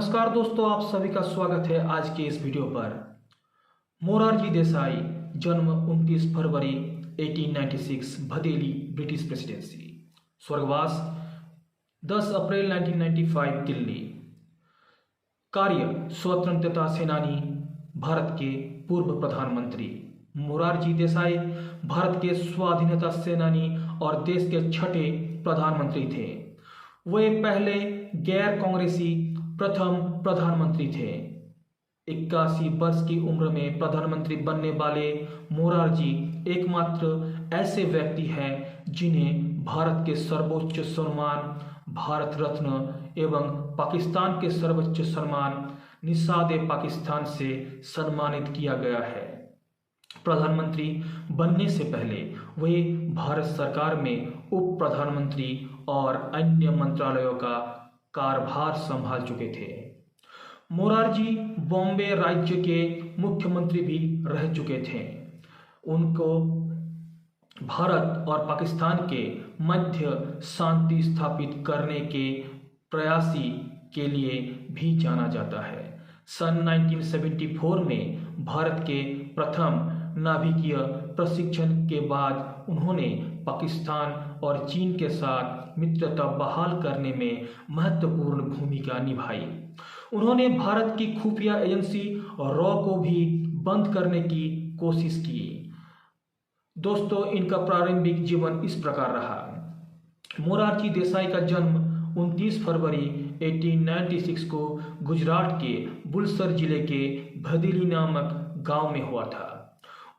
नमस्कार दोस्तों, आप सभी का स्वागत है आज के इस वीडियो पर। मोरारजी देसाई, जन्म 29 फरवरी 1896, भदेली, ब्रिटिश प्रेसिडेंसी। स्वर्गवास 10 अप्रैल 1995, दिल्ली। कार्य स्वतंत्रता सेनानी, भारत के पूर्व प्रधानमंत्री। मोरारजी देसाई भारत के स्वाधीनता सेनानी और देश के छठे प्रधानमंत्री थे। वे पहले गैर कांग्रेसी प्रथम प्रधानमंत्री थे। 81 वर्ष की उम्र में प्रधानमंत्री बनने वाले मोरारजी एकमात्र ऐसे व्यक्ति हैं जिन्हें भारत के सर्वोच्च सम्मान भारत रत्न एवं पाकिस्तान के सर्वोच्च सम्मान निषाद-ए-पाकिस्तान से सम्मानित किया गया है। प्रधानमंत्री बनने से पहले वे भारत सरकार में उप प्रधानमंत्री और अन्य मंत्रालयों का कार्यभार संभाल चुके थे। मोरारजी बॉम्बे राज्य के मुख्यमंत्री भी रह चुके थे। उनको भारत और पाकिस्तान के मध्य शांति स्थापित करने के प्रयासी के लिए भी जाना जाता है। सन 1974 में भारत के प्रथम नाभिकीय प्रशिक्षण के बाद उन्होंने पाकिस्तान और चीन के साथ मित्रता बहाल करने में महत्वपूर्ण भूमिका निभाई। उन्होंने भारत की खुफिया एजेंसी रॉ को भी बंद करने की कोशिश की। दोस्तों, इनका प्रारंभिक जीवन इस प्रकार रहा। मोरारजी देसाई का जन्म 29 फरवरी 1896 को गुजरात के बुलसर जिले के भदेली नामक गांव में हुआ था।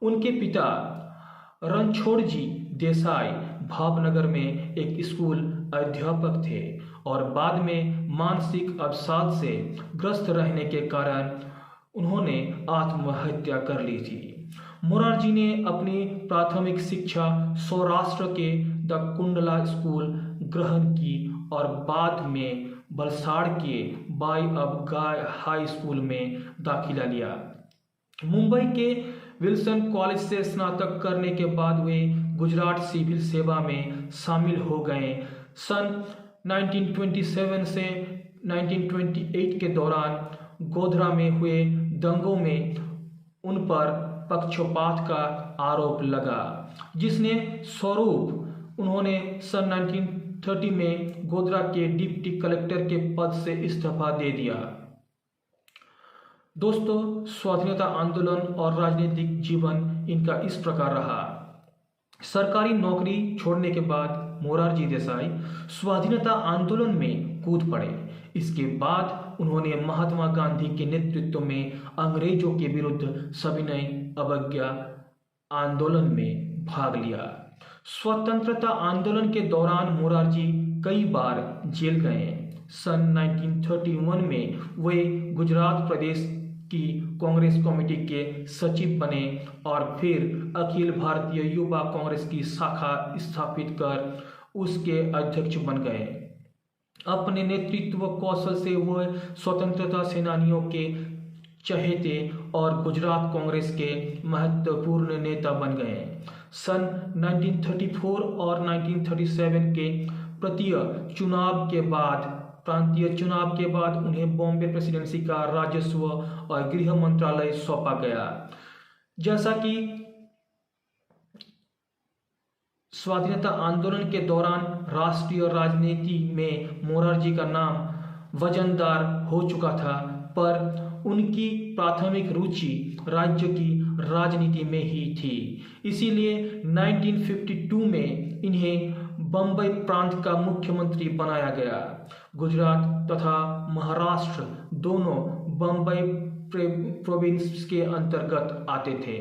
उनके पिता रणछोड़जी देसाई भावनगर में एक स्कूल अध्यापक थे और बाद में मानसिक अवसाद से ग्रस्त रहने के कारण उन्होंने आत्महत्या कर ली थी। मोरारजी ने अपनी प्राथमिक शिक्षा सौराष्ट्र के द कुंडला स्कूल ग्रहण की और बाद में वलसाड़ के बाई अब गाय हाई स्कूल में दाखिला लिया। मुंबई के विल्सन कॉलेज से स्नातक करने के बाद वे गुजरात सिविल सेवा में शामिल हो गए। सन 1927 से 1928 के दौरान गोधरा में हुए दंगों में उन पर पक्षपात का आरोप लगा, जिसने स्वरूप उन्होंने सन 1930 में गोधरा के डिप्टी कलेक्टर के पद से इस्तीफा दे दिया। दोस्तों, स्वाधीनता आंदोलन और राजनीतिक जीवन इनका इस प्रकार रहा। सरकारी नौकरी छोड़ने के बाद मोरारजी देसाई स्वाधीनता आंदोलन में कूद पड़े। इसके बाद उन्होंने महात्मा गांधी के नेतृत्व में अंग्रेजों के विरुद्ध सविनय अवज्ञा आंदोलन में भाग लिया। स्वतंत्रता आंदोलन के दौरान मोरारजी कई बार जेल गए। सन 1931 में वे गुजरात प्रदेश की कांग्रेस कमेटी के सचिव बने और फिर अखिल भारतीय युवा कांग्रेस की शाखा स्थापित कर उसके अध्यक्ष बन गए। अपने नेतृत्व कौशल से वह स्वतंत्रता सेनानियों के चहेते और गुजरात कांग्रेस के महत्वपूर्ण नेता बन गए। सन 1934 और 1937 के प्रांतीय चुनाव के बाद उन्हें बॉम्बे प्रेसिडेंसी का राजस्व और गृह मंत्रालय सौंपा गया। जैसा कि स्वाधीनता आंदोलन के दौरान राष्ट्रीय राजनीति में मोरारजी का नाम वजनदार हो चुका था, पर उनकी प्राथमिक रुचि राज्य की राजनीति में ही थी। इसीलिए 1952 में इन्हें बम्बई प्रांत का मुख्यमंत्री बनाया गया। गुजरात तथा महाराष्ट्र दोनों बम्बई प्रोविंस के अंतर्गत आते थे।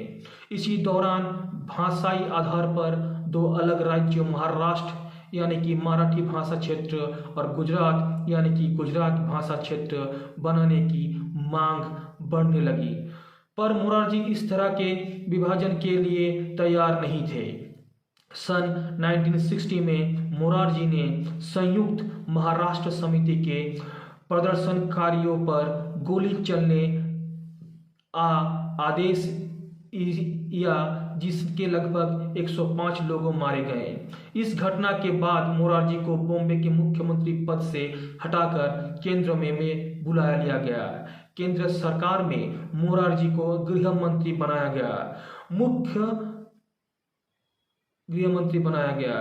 इसी दौरान भाषाई आधार पर दो अलग राज्यों महाराष्ट्र यानी कि मराठी भाषा क्षेत्र और गुजरात यानी कि गुजरात भाषा क्षेत्र बनाने की मांग बढ़ने लगी, पर मोरारजी इस तरह के विभाजन के लिए तैयार नहीं थे। सन 1960 में मोरारजी ने संयुक्त महाराष्ट्र समिति के प्रदर्शनकारियों पर गोली चलने आदेश या जिसके लगभग 105 लोगों मारे गए। इस घटना के बाद मोरारजी को बॉम्बे के मुख्यमंत्री पद से हटाकर केंद्र में बुलाया लिया गया। केंद्र सरकार में मोरारजी को गृह मंत्री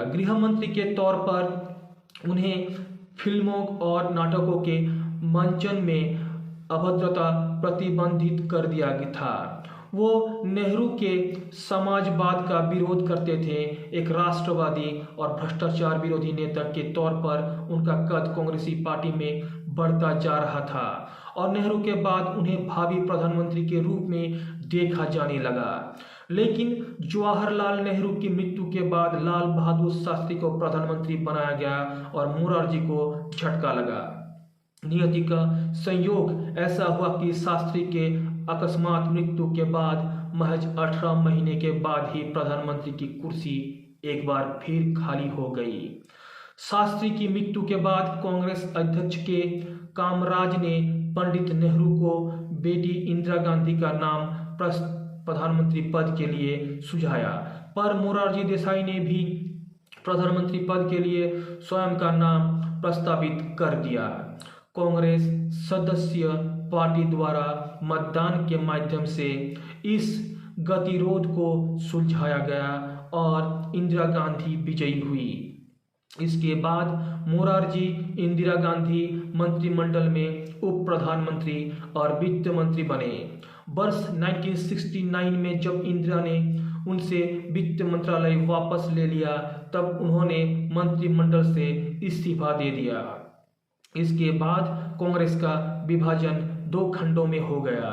गृह मंत्री के तौर पर उन्हें फिल्मों और नाटकों के मंचन में अभद्रता प्रतिबंधित कर दिया था। वो नेहरू के समाजवाद का विरोध करते थे। एक राष्ट्रवादी और भ्रष्टाचार विरोधी नेता के तौर पर उनका कद कांग्रेसी पार्टी में बढ़ता जा रहा था और नेहरू के बाद उन्हें भावी प्रधानमंत्री के रूप में देखा जाने लगा। लेकिन जवाहरलाल नेहरू की मृत्यु के बाद लाल बहादुर शास्त्री को प्रधानमंत्री बनाया गया और मोरारजी को झटका लगा। नियति का संयोग ऐसा हुआ कि शास्त्री के अकस्मात मृत्यु के बाद महज 18 महीने के बाद ही प्रधानमंत्री की कुर्सी एक बार फिर खाली हो गई। शास्त्री की मृत्यु के बाद कांग्रेस अध्यक्ष के कामराज ने पंडित नेहरू को बेटी इंदिरा गांधी का नाम प्रधानमंत्री पद के लिए सुझाया, पर मोरारजी देसाई ने भी प्रधानमंत्री पद के लिए स्वयं का नाम प्रस्तावित कर दिया। कांग्रेस सदस्य पार्टी द्वारा मतदान के माध्यम से इस गतिरोध को सुलझाया गया और इंदिरा गांधी विजयी हुई। इसके बाद मोरारजी इंदिरा गांधी मंत्रिमंडल में उप प्रधानमंत्री और वित्त मंत्री बने। वर्ष 1969 में जब इंदिरा ने उनसे वित्त मंत्रालय वापस ले लिया, तब उन्होंने मंत्रिमंडल से इस्तीफा दे दिया। इसके बाद कांग्रेस का विभाजन 2 खंडों में हो गया।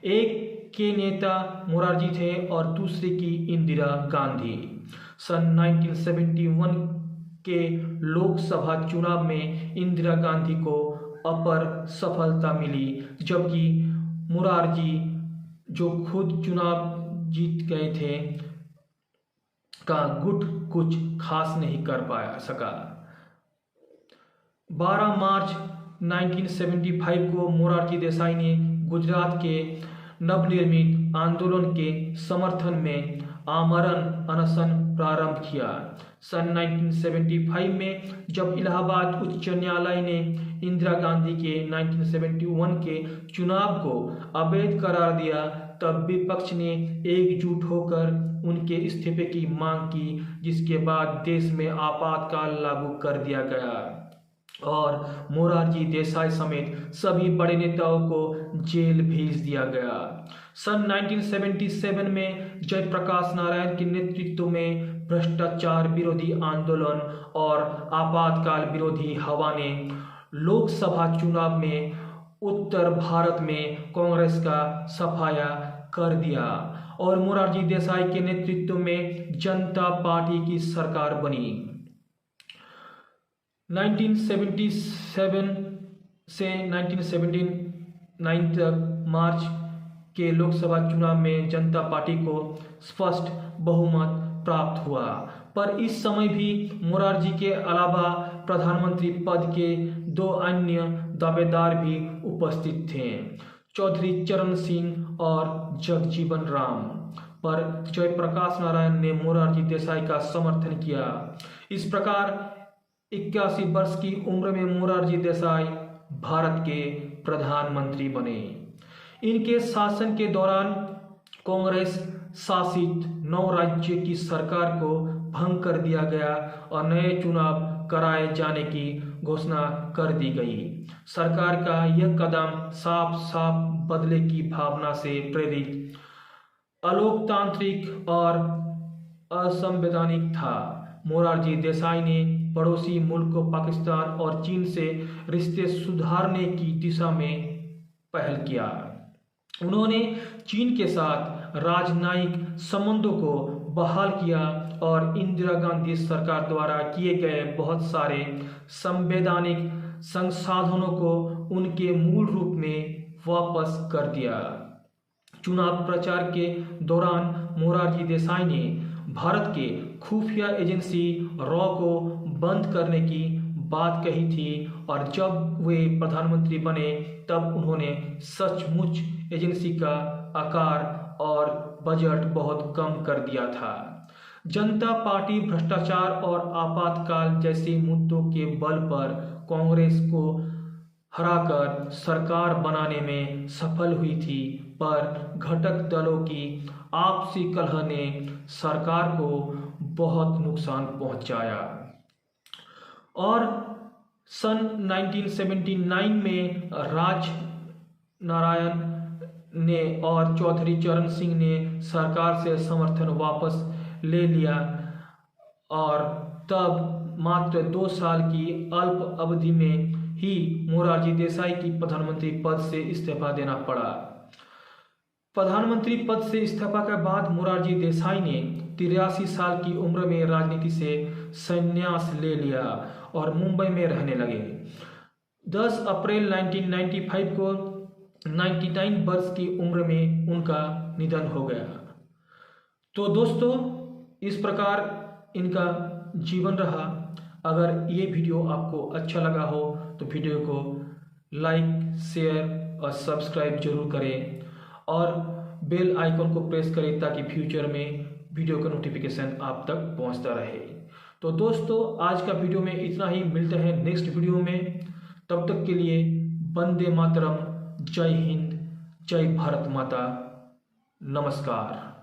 एक के नेता मोरारजी थे और दूसरे की इंदिरा गांधी। सन 1971 के लोकसभा चुनाव में इंदिरा गांधी को अपर सफलता मिली, जबकि मोरारजी जो खुद चुनाव जीत गए थे का गुट कुछ खास नहीं कर सका। 12 मार्च 1975 को मोरारजी देसाई ने गुजरात के नवनिर्मित आंदोलन के समर्थन में आमरण अनशन प्रारंभ किया। सन 1975 में जब इलाहाबाद उच्च न्यायालय ने इंदिरा गांधी के 1971 के चुनाव को अवैध करार दिया, तब विपक्ष ने एकजुट होकर उनके इस्तीफे की मांग की, जिसके बाद देश में आपातकाल लागू कर दिया गया और मोरारजी देसाई समेत सभी बड़े नेताओं को जेल भेज दिया गया। सन 1977 में जयप्रकाश नारायण के नेतृत्व में भ्रष्टाचार विरोधी आंदोलन और आपातकाल विरोधी हवा ने लोकसभा चुनाव में उत्तर भारत में कांग्रेस का सफाया कर दिया और मोरारजी देसाई के नेतृत्व में जनता पार्टी की सरकार बनी। 1977 से 1979 तक मार्च के लोकसभा चुनाव में जनता पार्टी को स्पष्ट बहुमत प्राप्त हुआ, पर इस समय भी मोरारजी के अलावा प्रधानमंत्री पद के 2 अन्य दावेदार भी उपस्थित थे, चौधरी चरण सिंह और जगजीवन राम, पर जयप्रकाश नारायण ने मोरारजी देसाई का समर्थन किया। इस प्रकार 81 वर्ष की उम्र में मोरारजी देसाई भारत के प्रधानमंत्री बने। इनके शासन के दौरान कांग्रेस शासित 9 राज्य की सरकार को भंग कर दिया गया और नए चुनाव कराए जाने की घोषणा कर दी गई। सरकार का यह कदम साफ साफ बदले की भावना से प्रेरित, अलोकतांत्रिक और असंवैधानिक था। मोरारजी देसाई ने पड़ोसी मुल्क पाकिस्तान और चीन से रिश्ते सुधारने की दिशा में पहल किया। उन्होंने चीन के साथ राजनयिक संबंधों को बहाल किया और इंदिरा गांधी सरकार द्वारा किए गए बहुत सारे संवैधानिक संसाधनों को उनके मूल रूप में वापस कर दिया। चुनाव प्रचार के दौरान मोरारजी देसाई ने भारत के खुफिया एजेंसी रॉ को बंद करने की बात कही थी और जब वे प्रधानमंत्री बने तब उन्होंने सचमुच एजेंसी का आकार और बजट बहुत कम कर दिया था। जनता पार्टी भ्रष्टाचार और आपातकाल जैसे मुद्दों के बल पर कांग्रेस को हराकर सरकार बनाने में सफल हुई थी, पर घटक दलों की आपसी कलह ने सरकार को बहुत नुकसान पहुंचाया और सन 1979 में राज नारायण ने और चौधरी चरण सिंह ने सरकार से समर्थन वापस ले लिया और तब मात्र 2 साल की अल्प अवधि में ही मोरारजी देसाई की प्रधानमंत्री पद से इस्तीफा देना पड़ा। प्रधानमंत्री पद से इस्तीफा के बाद मोरारजी देसाई ने 83 साल की उम्र में राजनीति से संन्यास ले लिया और मुंबई में रहने लगे। 10 अप्रैल 1995 को 99 वर्ष की उम्र में उनका निधन हो गया। तो दोस्तों, इस प्रकार इनका जीवन रहा। अगर ये वीडियो आपको अच्छा लगा हो तो वीडियो को लाइक, शेयर और सब्सक्राइब जरूर करें और बेल आइकन को प्रेस करें ताकि फ्यूचर में वीडियो का नोटिफिकेशन आप तक पहुंचता रहे। तो दोस्तों, आज का वीडियो में इतना ही। मिलते हैं नेक्स्ट वीडियो में। तब तक के लिए वंदे मातरम, जय हिंद, जय भारत माता, नमस्कार।